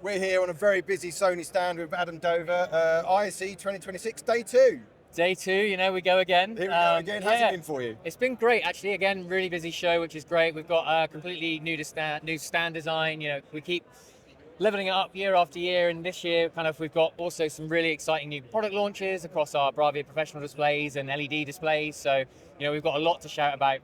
We're here on a very busy Sony stand with Adam Dover, ISE 2026 Day 2. Day 2, you know, we go again. Here we go again. How's it been for you? It's been great, actually. Again, really busy show, which is great. We've got a completely new stand design. You know, we keep leveling it up year after year, and this year we've got also some really exciting new product launches across our Bravia professional displays and LED displays. So, you know, we've got a lot to shout about,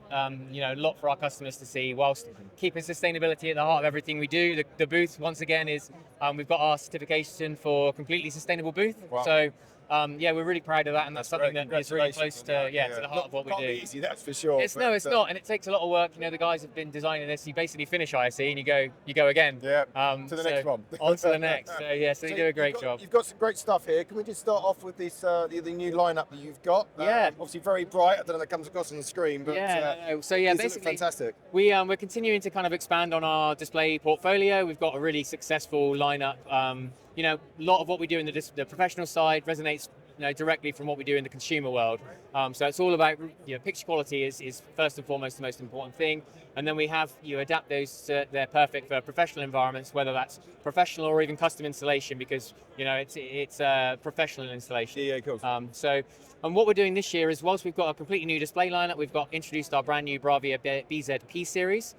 you know, a lot for our customers to see, whilst keeping sustainability at the heart of everything we do. The booth, once again, is, we've got our certification for completely sustainable booth. Wow. So, yeah, we're really proud of that, and that's something that is really close to, to the heart of what we do. Can't be easy, that's for sure. It's no, it's not, and it takes a lot of work. You know, the guys have been designing this. You basically finish ISE and you go again. Yeah. To the next one. On to the next. So yeah, so they do a great job. You've got some great stuff here. Can we just start off with this the new lineup that you've got? Yeah. Obviously very bright. I don't know if that comes across on the screen, but So yeah, these basically, look fantastic. we're continuing to kind of expand on our display portfolio. We've got a really successful lineup. You know, a lot of what we do in the professional side resonates, you know, directly from what we do in the consumer world. So it's all about, you know, picture quality is first and foremost the most important thing. And then we have, you adapt those, they're perfect for professional environments, whether that's professional or even custom installation, because, you know, it's a professional installation. Yeah, cool. And what we're doing this year is, whilst we've got a completely new display lineup, we've introduced our brand new Bravia BZ Key Series,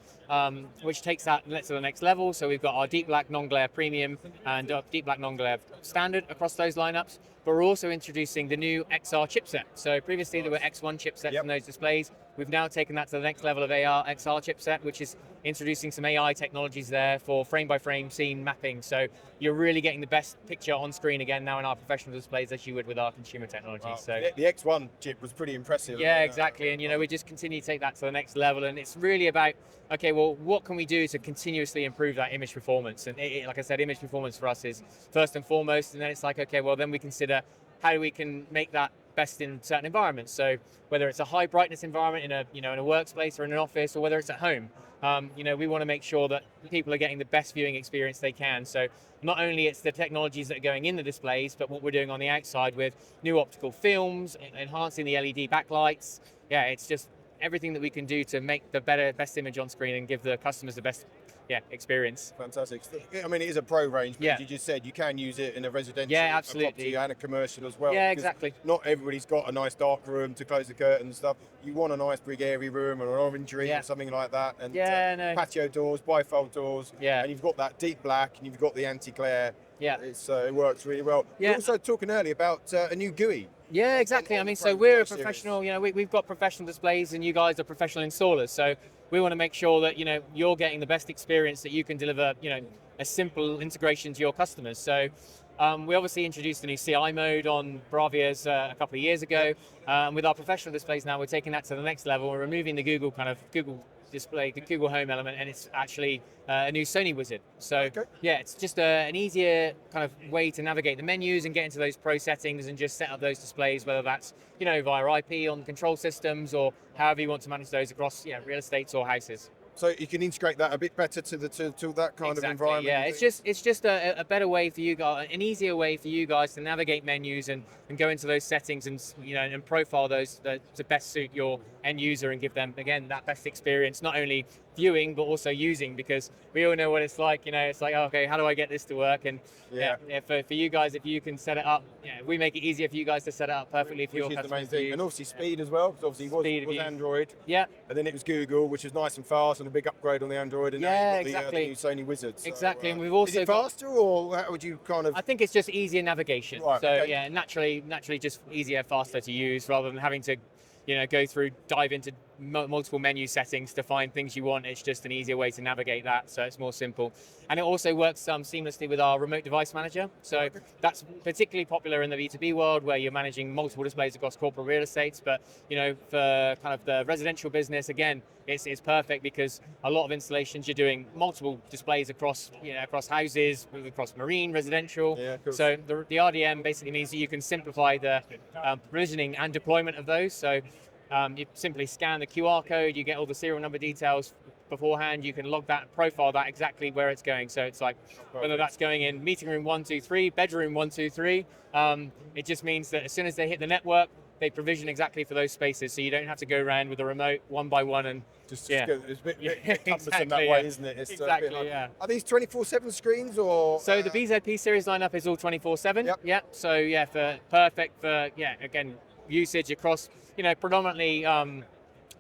which takes that to the next level. So we've got our deep black non-glare premium and deep black non-glare standard across those lineups. But we're also introducing the new XR chipset. So previously there were X1 chipsets in those displays. We've now taken that to the next level of XR chipset, which is introducing some AI technologies there for frame-by-frame scene mapping. So you're really getting the best picture on screen again now in our professional displays as you would with our consumer technology. Wow. So the X1 chip was pretty impressive. yeah, exactly. And you know, we just continue to take that to the next level, and it's really about, okay, well, what can we do to continuously improve that image performance? And like I said, image performance for us is first and foremost, and then it's like, okay, well, then we consider how we can make that best in certain environments. So whether it's a high brightness environment in a, you know, in a workspace or in an office, or whether it's at home, you know, we want to make sure that people are getting the best viewing experience they can. So not only it's the technologies that are going in the displays, but what we're doing on the outside with new optical films, enhancing the LED backlights. Yeah, it's just everything that we can do to make the best image on screen and give the customers the best experience. Fantastic. I mean, it is a pro range, but as you just said, you can use it in a residential property and a commercial as well. Yeah, exactly. Not everybody's got a nice dark room to close the curtains and stuff. You want a nice big airy room or an orangery or something like that. And patio doors, bifold doors. Yeah. And you've got that deep black and you've got the anti-glare. Yeah. It works really well. Yeah. You're also talking earlier about a new GUI. Yeah, exactly. I mean, so we're a professional, you know, we've got professional displays and you guys are professional installers. So we want to make sure that, you know, you're getting the best experience that you can deliver, you know, a simple integration to your customers. So we obviously introduced the new CI mode on Bravia's a couple of years ago. With our professional displays now, we're taking that to the next level. We're removing the Google display, the Google Home element, and it's actually a new Sony Wizard. So yeah, it's just an easier kind of way to navigate the menus and get into those pro settings and just set up those displays, whether that's, you know, via IP on control systems or however you want to manage those across, you know, real estates or houses. So you can integrate that a bit better to that kind of environment. Yeah, it's just a better way for you guys, an easier way for you guys to navigate menus and go into those settings and, you know, and profile those to best suit your end user and give them, again, that best experience, not only viewing but also using, because we all know what it's like. You know, it's like, oh, okay, how do I get this to work? And for you guys, if you can set it up, we make it easier for you guys to set it up perfectly for your customers. Which is the main thing. And obviously speed as well, because obviously it was Android. Yeah. And then it was Google, which was nice and fast, and a big upgrade on the Android. And now you've got the new Sony Wizard. So, exactly. And we've also is it faster, or how would you kind of? I think it's just easier navigation. Right, so yeah, naturally just easier, faster to use, rather than having to, you know, dive into multiple menu settings to find things you want. It's just an easier way to navigate that, so it's more simple. And it also works seamlessly with our remote device manager. So that's particularly popular in the B2B world, where you're managing multiple displays across corporate real estates. But, you know, for kind of the residential business, again, it's perfect, because a lot of installations you're doing multiple displays across, you know, across houses, across marine, residential. Yeah, cool. So the RDM basically means that you can simplify the provisioning and deployment of those. So you simply scan the QR code, you get all the serial number details beforehand, you can log that, profile that exactly where it's going. So it's like, whether that's going in meeting room 123, bedroom 123, it just means that as soon as they hit the network, they provision exactly for those spaces, so you don't have to go around with a remote one by one and It's a bit cumbersome that way, isn't it? It's exactly, yeah. Are these 24/7 screens or? So the BZ Key Series lineup is all 24/7. Yep. So yeah, perfect for again usage across predominantly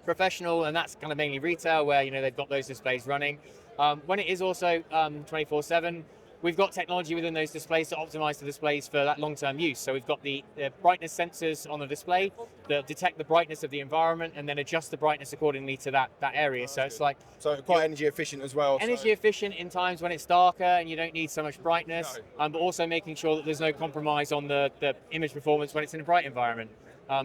professional, and that's kind of mainly retail where they've got those displays running. When it is also 24/7. We've got technology within those displays to optimize the displays for that long-term use. So we've got the brightness sensors on the display that detect the brightness of the environment and then adjust the brightness accordingly to that area. So it's like quite energy efficient as well. Energy efficient in times when it's darker and you don't need so much brightness, but also making sure that there's no compromise on the image performance when it's in a bright environment.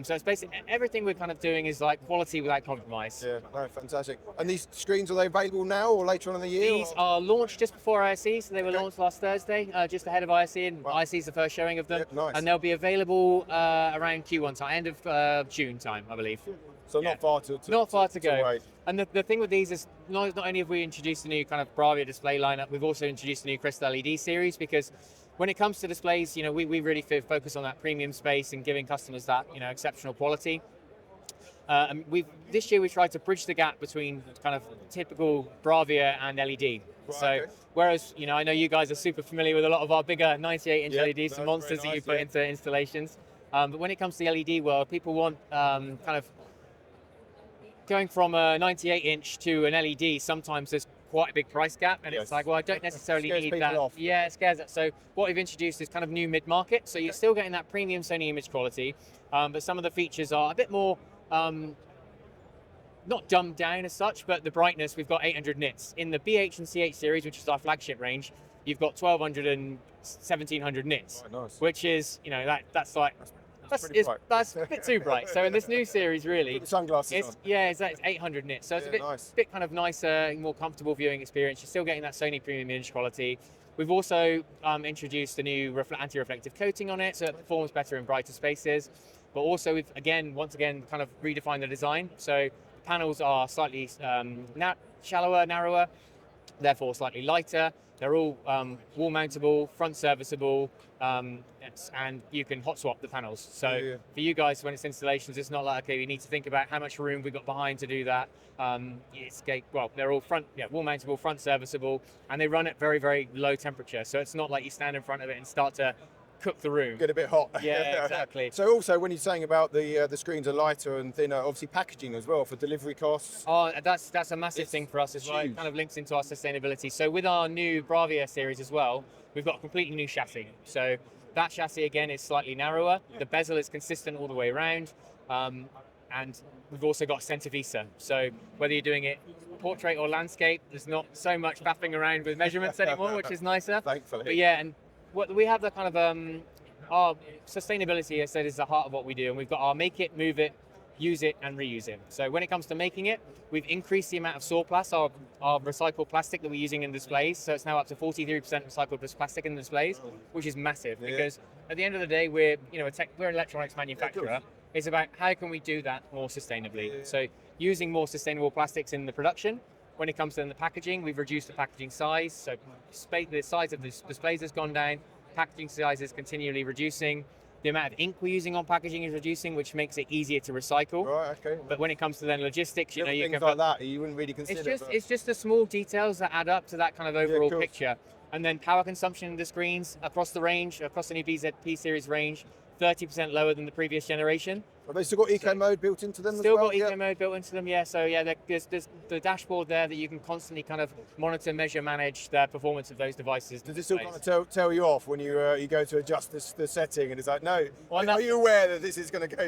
So it's basically everything we're kind of doing is like quality without compromise. Yeah, no, fantastic. And these screens, are they available now or later on in the year? These are launched just before ISE, so they were launched last Thursday, just ahead of ISE, and ISE is the first showing of them. Yeah, nice. And they'll be available around Q1 time, end of June time, I believe. So not far to go. Wait. And the thing with these is not only have we introduced a new kind of Bravia display lineup, we've also introduced a new Crystal LED series, because when it comes to displays, we really focus on that premium space and giving customers that exceptional quality. And this year we tried to bridge the gap between kind of typical Bravia and LED. Whereas I know you guys are super familiar with a lot of our bigger 98-inch LEDs, some monsters that you put into installations. But when it comes to the LED world, people want kind of going from a 98-inch to an LED. Sometimes there's quite a big price gap, and it's like, well, I don't necessarily need that. Yeah, it scares it. So what we've introduced is kind of new mid-market. So you're still getting that premium Sony image quality, but some of the features are a bit more not dumbed down as such, but the brightness, we've got 800 nits. In the BH and CH series, which is our flagship range, you've got 1200 and 1700 nits, which is that's a bit too bright. So in this new series, really, put the sunglasses on. Yeah, it's 800 nits. So it's a bit kind of nicer, more comfortable viewing experience. You're still getting that Sony premium image quality. We've also introduced a new anti-reflective coating on it, so it performs better in brighter spaces. But also we've once again kind of redefined the design. So the panels are slightly shallower, narrower, therefore slightly lighter. They're all wall mountable, front serviceable, and you can hot swap the panels. So for you guys, when it's installations, it's not like, okay, we need to think about how much room we got behind to do that. They're all wall mountable, front serviceable, and they run at very, very low temperature. So it's not like you stand in front of it and start to cook the room. Get a bit hot. Yeah, exactly. So also, when you're saying about the screens are lighter and thinner, obviously packaging as well for delivery costs. Oh, that's a massive thing for us as well. It kind of links into our sustainability. So with our new Bravia series as well, we've got a completely new chassis. So that chassis again is slightly narrower. The bezel is consistent all the way around, and we've also got center visa. So whether you're doing it portrait or landscape, there's not so much faffing around with measurements anymore, which is nicer. Thankfully. But yeah, and we have the kind of our sustainability, I said, is the heart of what we do, and we've got our make it, move it, use it, and reuse it. So when it comes to making it, we've increased the amount of Sawplast, our recycled plastic that we're using in displays. So it's now up to 43% recycled plastic in the displays, which is massive because at the end of the day, we're an electronics manufacturer. It's about how can we do that more sustainably. So using more sustainable plastics in the production. When it comes to the packaging, we've reduced the packaging size. So the size of the displays has gone down. Packaging size is continually reducing. The amount of ink we're using on packaging is reducing, which makes it easier to recycle. Right, okay. But when it comes to then logistics, you things can like that you wouldn't really consider. It's just the small details that add up to that kind of overall picture. And then power consumption of the screens across the range, across the new BZ Key Series range, 30% lower than the previous generation. Have they still got eco mode built into them as well? Still got eco mode built into them, yeah. So yeah, there's the dashboard there that you can constantly kind of monitor, measure, manage the performance of those devices. Does it still kind of tell you off when you go to adjust the setting and it's like, no, are you aware that this is going to go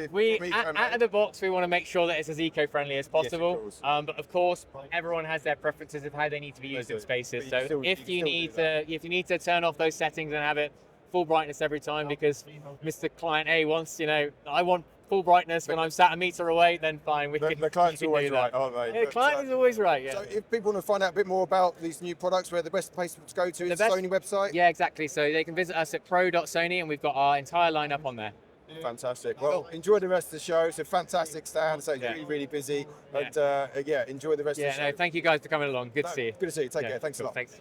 out of the box, we want to make sure that it's as eco-friendly as possible. Yes, but of course, everyone has their preferences of how they need to be used in spaces. So if you need to turn off those settings and have it full brightness every time because Mr. Client A wants, I want full brightness when I'm sat a meter away, then fine. The client's always right, aren't they? Yeah, the client is always right, yeah. So if people want to find out a bit more about these new products, where the best place to go to is the Sony website? Yeah, exactly. So they can visit us at pro.sony and we've got our entire lineup on there. Fantastic. Well, enjoy the rest of the show. It's a fantastic stand, so it's really, really busy. And enjoy the rest of the show. Thank you guys for coming along. Good to see you. Good to see you. Take care. Thanks a lot. Thanks.